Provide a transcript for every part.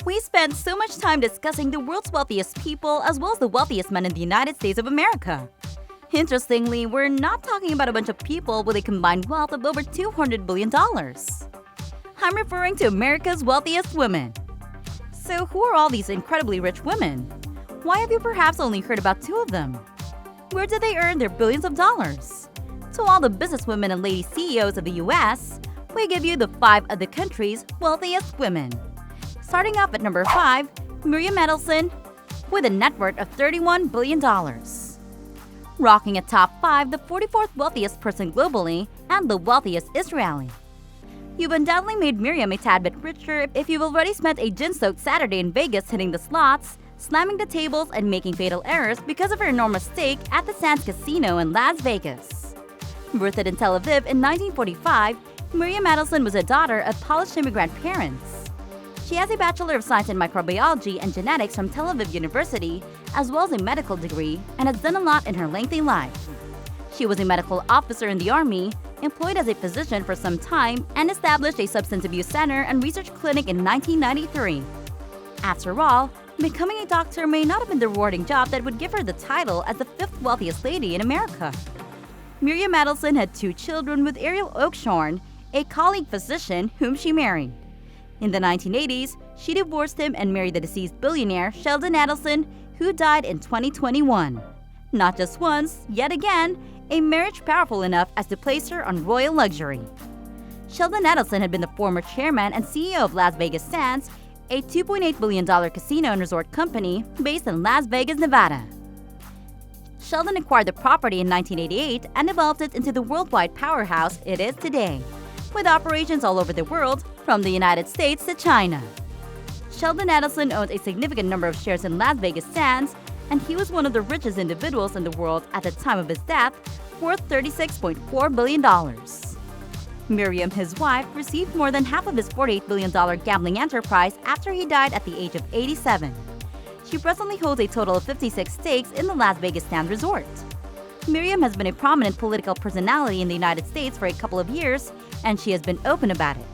We spend so much time discussing the world's wealthiest people as well as the wealthiest men in the United States of America. Interestingly, we're not talking about a bunch of people with a combined wealth of over $200 billion. I'm referring to America's wealthiest women. So who are all these incredibly rich women? Why have you perhaps only heard about two of them? Where did they earn their billions of dollars? To all the businesswomen and lady CEOs of the US, we give you the 5 of the country's wealthiest women. Starting off at number 5, Miriam Adelson, with a net worth of $31 billion. Rocking at top 5, the 44th wealthiest person globally and the wealthiest Israeli. You've undoubtedly made Miriam a tad bit richer if you've already spent a gin-soaked Saturday in Vegas hitting the slots, slamming the tables, and making fatal errors because of her enormous stake at the Sands Casino in Las Vegas. Birthed in Tel Aviv in 1945, Miriam Adelson was a daughter of Polish immigrant parents. She has a Bachelor of Science in Microbiology and Genetics from Tel Aviv University, as well as a medical degree, and has done a lot in her lengthy life. She was a medical officer in the Army, employed as a physician for some time, and established a substance abuse center and research clinic in 1993. After all, becoming a doctor may not have been the rewarding job that would give her the title as the 5th wealthiest lady in America. Miriam Adelson had 2 children with Ariel Oakeshorn, a colleague physician whom she married. In the 1980s, she divorced him and married the deceased billionaire Sheldon Adelson, who died in 2021. Not just once, yet again, a marriage powerful enough as to place her on royal luxury. Sheldon Adelson had been the former chairman and CEO of Las Vegas Sands, a $2.8 billion casino and resort company based in Las Vegas, Nevada. Sheldon acquired the property in 1988 and developed it into the worldwide powerhouse it is today, with operations all over the world, from the United States to China. Sheldon Adelson owned a significant number of shares in Las Vegas Sands, and he was one of the richest individuals in the world at the time of his death, worth $36.4 billion. Miriam, his wife, received more than half of his $48 billion gambling enterprise after he died at the age of 87. She presently holds a total of 56 stakes in the Las Vegas Sands Resort. Miriam has been a prominent political personality in the United States for a couple of years, and she has been open about it,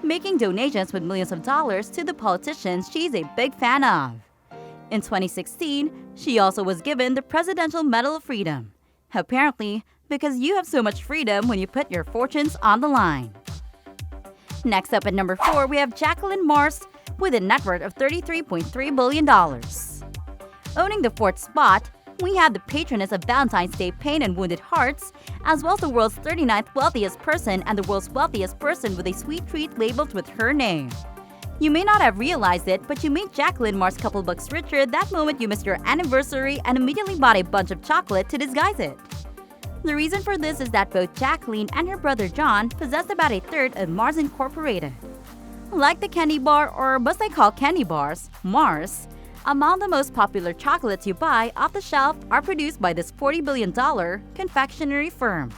making donations with millions of dollars to the politicians she's a big fan of. In 2016, she also was given the Presidential Medal of Freedom, apparently because you have so much freedom when you put your fortunes on the line. Next up at number 4, we have Jacqueline Mars with a net worth of $33.3 billion. Owning the 4th spot, we have the patroness of Valentine's Day pain and wounded hearts, as well as the world's 39th wealthiest person and the world's wealthiest person with a sweet treat labeled with her name. You may not have realized it, but you made Jacqueline Mars couple bucks richer that moment you missed your anniversary and immediately bought a bunch of chocolate to disguise it. The reason for this is that both Jacqueline and her brother John possessed about a third of Mars Incorporated. Like the candy bar, or must I call candy bars, Mars, among the most popular chocolates you buy off the shelf are produced by this $40 billion confectionery firm.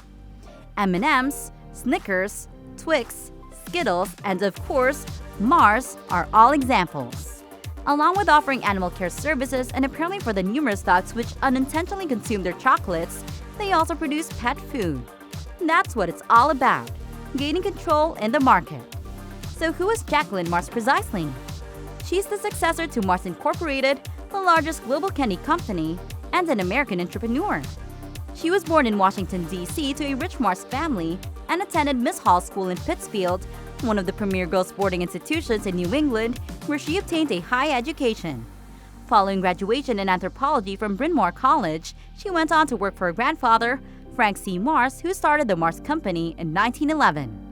M&M's, Snickers, Twix, Skittles, and of course, Mars are all examples. Along with offering animal care services and apparently for the numerous dogs which unintentionally consume their chocolates, they also produce pet food. That's what it's all about, gaining control in the market. So who is Jacqueline Mars precisely? She's the successor to Mars Incorporated, the largest global candy company, and an American entrepreneur. She was born in Washington, D.C. to a rich Mars family and attended Miss Hall School in Pittsfield, one of the premier girls' boarding institutions in New England, where she obtained a high education. Following graduation in anthropology from Bryn Mawr College, she went on to work for her grandfather, Frank C. Mars, who started the Mars Company in 1911.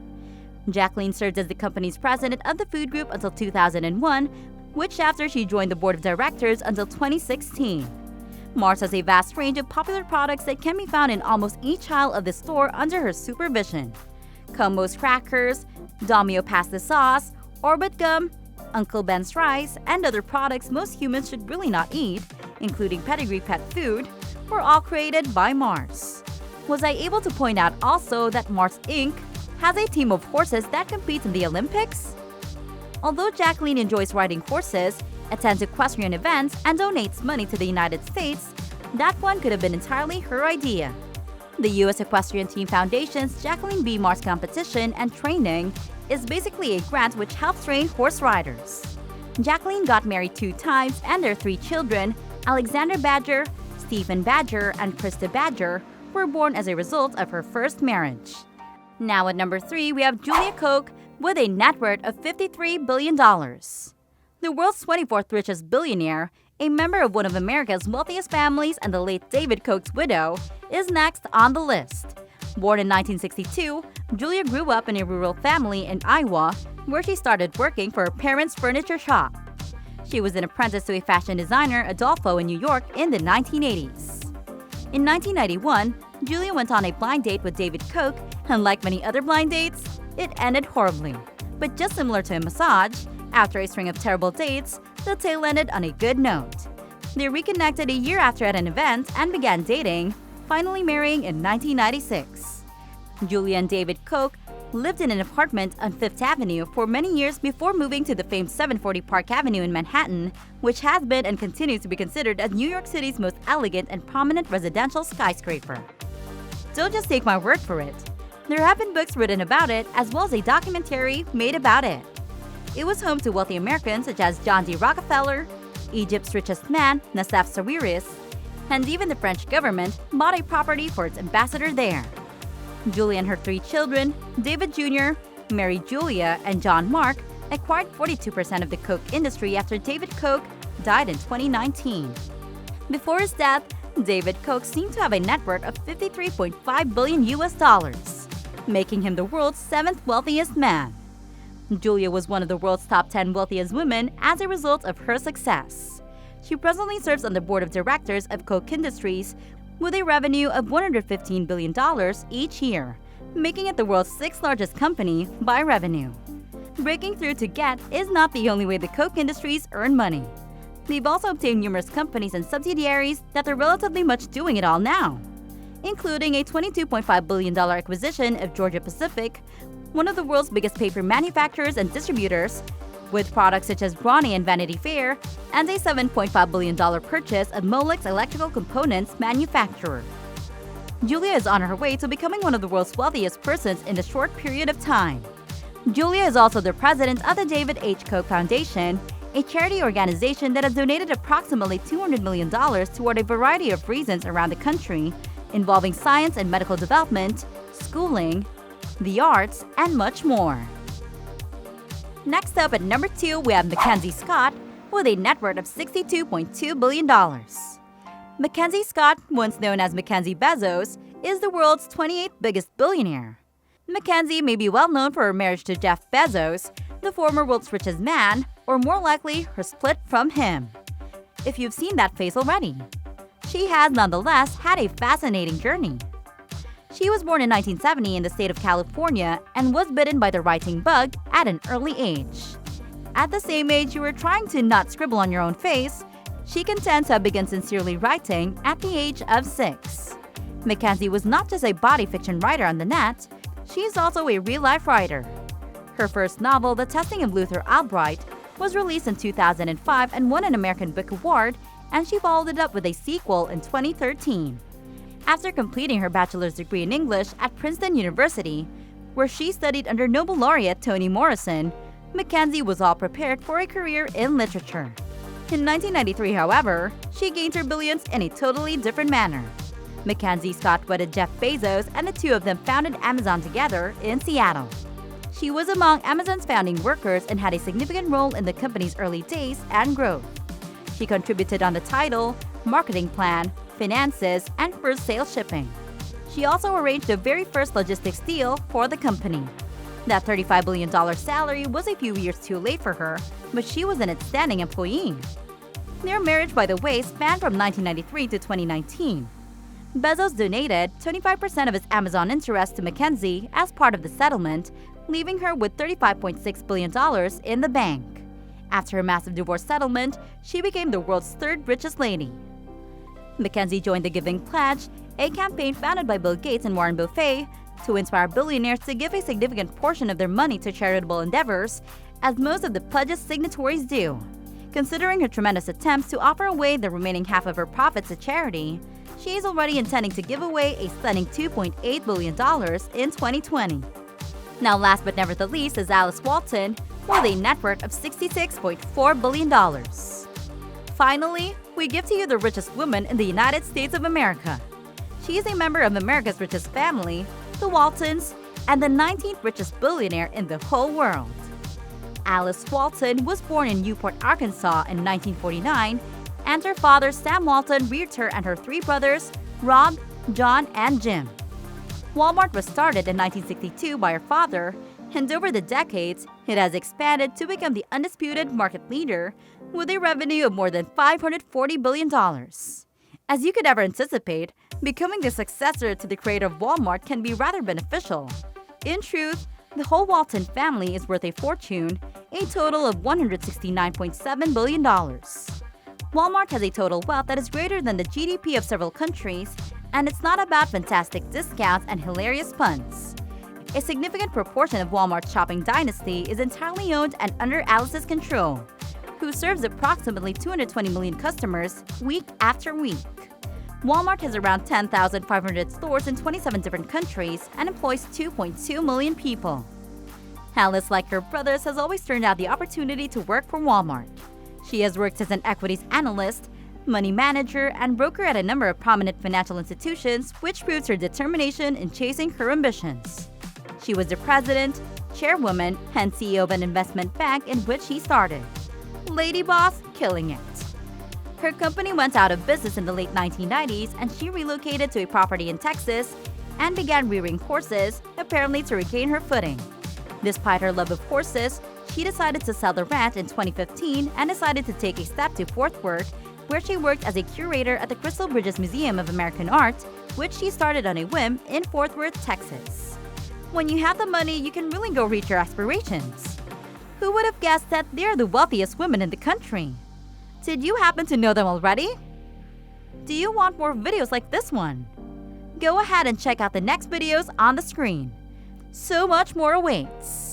Jacqueline served as the company's president of the food group until 2001, which after she joined the board of directors until 2016. Mars has a vast range of popular products that can be found in almost each aisle of the store under her supervision. Combo's crackers, Domio pasta sauce, Orbit gum, Uncle Ben's rice, and other products most humans should really not eat, including pedigree pet food, were all created by Mars. Was I able to point out also that Mars Inc. has a team of horses that competes in the Olympics? Although Jacqueline enjoys riding horses, attends equestrian events, and donates money to the United States, that one could have been entirely her idea. The U.S. Equestrian Team Foundation's Jacqueline B. Mars Competition and Training is basically a grant which helps train horse riders. Jacqueline got married 2 times, and their 3 children, Alexander Badger, Stephen Badger, and Krista Badger, were born as a result of her first marriage. Now at number 3, we have Julia Koch with a net worth of $53 billion. The world's 24th richest billionaire, a member of one of America's wealthiest families and the late David Koch's widow, is next on the list. Born in 1962, Julia grew up in a rural family in Iowa, where she started working for her parents' furniture shop. She was an apprentice to a fashion designer, Adolfo, in New York in the 1980s. In 1991, Julia went on a blind date with David Koch, and like many other blind dates, it ended horribly. But just similar to a massage, after a string of terrible dates, the tale ended on a good note. They reconnected a year after at an event and began dating, finally marrying in 1996. Julia and David Koch lived in an apartment on Fifth Avenue for many years before moving to the famed 740 Park Avenue in Manhattan, which has been and continues to be considered as New York City's most elegant and prominent residential skyscraper. Don't just take my word for it. There have been books written about it, as well as a documentary made about it. It was home to wealthy Americans such as John D. Rockefeller, Egypt's richest man, Nassef Sawiris, and even the French government bought a property for its ambassador there. Julia and her 3 children, David Jr., Mary Julia, and John Mark, acquired 42% of the Koch industry after David Koch died in 2019. Before his death, David Koch seemed to have a net worth of $53.5 billion, making him the world's 7th wealthiest man. Julia was one of the world's top 10 wealthiest women as a result of her success. She presently serves on the board of directors of Koch Industries with a revenue of $115 billion each year, making it the world's 6th largest company by revenue. Breaking through to get is not the only way the Koch Industries earn money. They've also obtained numerous companies and subsidiaries that are relatively much doing it all now, including a $22.5 billion acquisition of Georgia Pacific, one of the world's biggest paper manufacturers and distributors, with products such as Brawny and Vanity Fair, and a $7.5 billion purchase of Molex electrical components manufacturer. Julia is on her way to becoming one of the world's wealthiest persons in a short period of time. Julia is also the president of the David H. Koch Foundation, a charity organization that has donated approximately $200 million toward a variety of reasons around the country, involving science and medical development, schooling, the arts, and much more. Next up at number 2, we have Mackenzie Scott with a net worth of $62.2 billion. Mackenzie Scott, once known as Mackenzie Bezos, is the world's 28th biggest billionaire. Mackenzie may be well known for her marriage to Jeff Bezos, the former world's richest man, or more likely, her split from him. If you've seen that face already. She has nonetheless had a fascinating journey. She was born in 1970 in the state of California and was bitten by the writing bug at an early age. At the same age you were trying to not scribble on your own face, she can tend to have begun sincerely writing at the age of 6. Mackenzie was not just a body fiction writer on the net, she is also a real-life writer. Her first novel, The Testing of Luther Albright, was released in 2005 and won an American Book Award, and she followed it up with a sequel in 2013. After completing her bachelor's degree in English at Princeton University, where she studied under Nobel laureate Toni Morrison, Mackenzie was all prepared for a career in literature. In 1993, however, she gained her billions in a totally different manner. Mackenzie Scott wedded Jeff Bezos, and the two of them founded Amazon together in Seattle. She was among Amazon's founding workers and had a significant role in the company's early days and growth. She contributed on the title, marketing plan, finances, and first sales shipping. She also arranged the very first logistics deal for the company. That $35 billion salary was a few years too late for her, but she was an outstanding employee. Their marriage, by the way, spanned from 1993 to 2019. Bezos donated 25% of his Amazon interest to Mackenzie as part of the settlement, leaving her with $35.6 billion in the bank. After a massive divorce settlement, she became the world's 3rd richest lady. Mackenzie joined the Giving Pledge, a campaign founded by Bill Gates and Warren Buffett to inspire billionaires to give a significant portion of their money to charitable endeavors, as most of the pledge's signatories do. Considering her tremendous attempts to offer away the remaining half of her profits to charity, she is already intending to give away a stunning $2.8 billion in 2020. Now last but never the least is Alice Walton, with a net worth of $66.4 billion. Finally, we give to you the richest woman in the United States of America. She is a member of America's richest family, the Waltons, and the 19th richest billionaire in the whole world. Alice Walton was born in Newport, Arkansas in 1949, and her father Sam Walton reared her and her three brothers, Rob, John, and Jim. Walmart was started in 1962 by her father, and over the decades, it has expanded to become the undisputed market leader with a revenue of more than $540 billion. As you could ever anticipate, becoming the successor to the creator of Walmart can be rather beneficial. In truth, the whole Walton family is worth a fortune, a total of $169.7 billion. Walmart has a total wealth that is greater than the GDP of several countries, and it's not about fantastic discounts and hilarious puns. A significant proportion of Walmart's shopping dynasty is entirely owned and under Alice's control, who serves approximately 220 million customers week after week. Walmart has around 10,500 stores in 27 different countries and employs 2.2 million people. Alice, like her brothers, has always turned out the opportunity to work for Walmart. She has worked as an equities analyst, money manager, and broker at a number of prominent financial institutions, which proves her determination in chasing her ambitions. She was the president, chairwoman, and CEO of an investment bank in which she started. Lady Boss, killing it. Her company went out of business in the late 1990s, and she relocated to a property in Texas and began rearing horses, apparently to regain her footing. Despite her love of horses, she decided to sell the ranch in 2015 and decided to take a step to Fort Worth, where she worked as a curator at the Crystal Bridges Museum of American Art, which she started on a whim in Fort Worth, Texas. When you have the money, you can really go reach your aspirations. Who would have guessed that they're the wealthiest women in the country? Did you happen to know them already? Do you want more videos like this one? Go ahead and check out the next videos on the screen. So much more awaits.